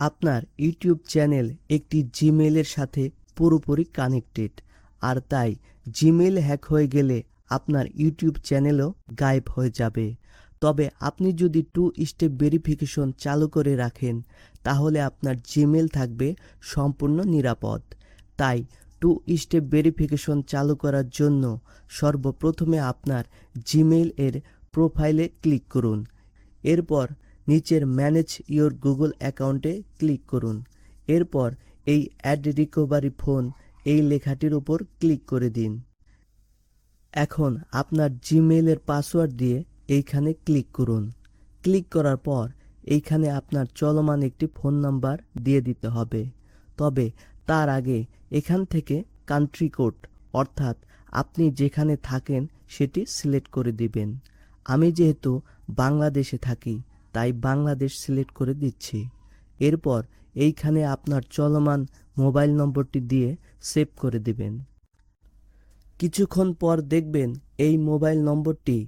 আপনার YouTube channel একটি জিমেইলের সাথে পুরোপুরি কানেক্টেড, আর তাই জিমেইল হ্যাক হয়ে গেলে আপনার ইউটিউব চ্যানেলও গায়েব হয়ে যাবে। তবে আপনি যদি 2 স্টেপ ভেরিফিকেশন চালু করে রাখেন, তাহলে আপনার জিমেইল থাকবে সম্পূর্ণ নিরাপদ। তাই 2 স্টেপ ভেরিফিকেশন চালু করার জন্য সর্বপ্রথমে আপনার জিমেইল এর প্রোফাইলে ক্লিক করুন। এরপর নিচের ম্যানেজ ইওর গুগল অ্যাকাউন্টে ক্লিক করুন। এরপর এই অ্যাড রিকভারি ফোন এই লেখাটির উপর ক্লিক করে দিন। এখন আপনার জিমেইলের পাসওয়ার্ড দিয়ে এইখানে ক্লিক করুন। ক্লিক করার পর এইখানে আপনার চলমান একটি ফোন নাম্বার দিয়ে দিতে হবে। তবে তার আগে এখান থেকে কান্ট্রি কোড অর্থাৎ আপনি যেখানে থাকেন সেটি সিলেক্ট করে দিবেন। আমি যেহেতু বাংলাদেশে থাকি তাই বাংলাদেশ সিলেক্ট করে দিচ্ছি। এরপর এইখানে আপনার চলমান মোবাইল নম্বরটি দিয়ে সেভ করে দিবেন। কিছুক্ষণ পর দেখবেন এই মোবাইল নম্বরটি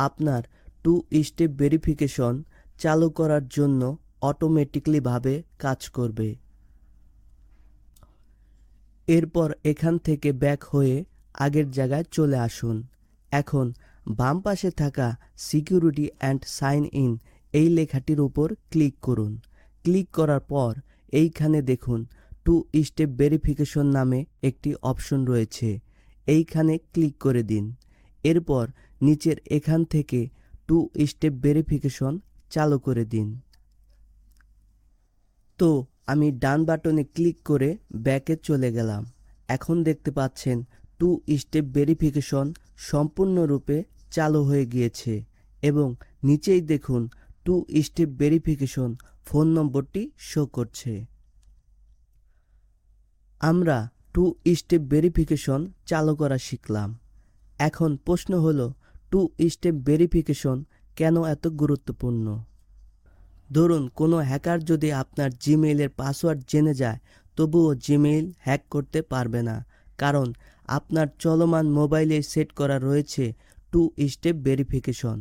আপনার 2 স্টেপ ভেরিফিকেশন চালু করার জন্য অটোমেটিক্যালিভাবে কাজ করবে। এরপর এখান থেকে ব্যাক হয়ে আগের জায়গায় চলে আসুন। এখন বাম পাশে থাকা সিকিউরিটি অ্যান্ড সাইন ইন এই লেখাটির উপর ক্লিক করুন। ক্লিক করার পর এইখানে দেখুন 2 স্টেপ ভেরিফিকেশন নামে একটি অপশন রয়েছে, এইখানে ক্লিক করে দিন। এরপর নিচের এখান থেকে 2 স্টেপ ভেরিফিকেশন চালু করে দিন। তো আমি ডান বাটনে ক্লিক করে ব্যাকে চলে গেলাম। এখন দেখতে পাচ্ছেন 2 স্টেপ ভেরিফিকেশন সম্পূর্ণরূপে চালু হয়ে গিয়েছে এবং নিচেই দেখুন 2 স্টেপ ভেরিফিকেশন ফোন নম্বরটি শো করছে। আমরা 2 স্টেপ ভেরিফিকেশন চালু করা শিখলাম। এখন প্রশ্ন হলো 2 স্টেপ ভেরিফিকেশন কেন এত গুরুত্বপূর্ণ? ধরুন কোনো হ্যাকার যদি আপনার জিমেইলের পাসওয়ার্ড জেনে যায়, তবুও জিমেইল হ্যাক করতে পারবে না, কারণ আপনার চলমান মোবাইলে সেট করা রয়েছে 2 স্টেপ ভেরিফিকেশন।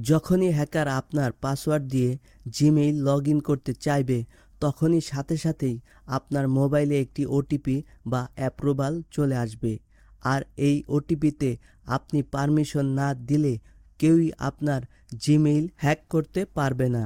যখনই হ্যাকার আপনার পাসওয়ার্ড দিয়ে জিমেইল লগ ইন করতে চাইবে, তখনই সাথে সাথেই আপনার মোবাইলে একটি ওটিপি বা অ্যাপ্রুভাল চলে আসবে। আর এই ওটিপিতে আপনি পারমিশন না দিলে কেউই আপনার জিমেইল হ্যাক করতে পারবে না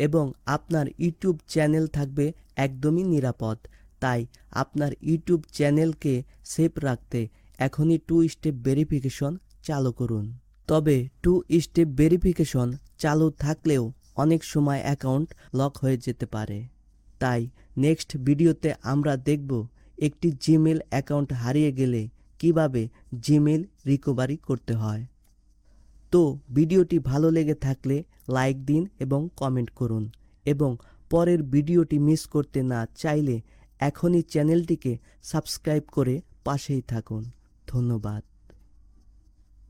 এবং আপনার ইউটিউব চ্যানেল থাকবে একদমই নিরাপদ। তাই আপনার ইউটিউব চ্যানেলকে সেফ রাখতে এখনই 2 স্টেপ ভেরিফিকেশন চালু করুন। তবে 2 স্টেপ ভেরিফিকেশন চালু থাকলেও অনেক সময় অ্যাকাউন্ট লক হয়ে যেতে পারে। তাই নেক্সট ভিডিওতে আমরা দেখব একটি জিমেইল অ্যাকাউন্ট হারিয়ে গেলে কিভাবে জিমেইল রিকভারি করতে হয়। তো ভিডিওটি ভালো লেগে থাকলে লাইক দিন এবং কমেন্ট করুন, এবং পরের ভিডিওটি মিস করতে না চাইলে এখনই চ্যানেলটিকে সাবস্ক্রাইব করে পাশেই থাকুন। ধন্যবাদ।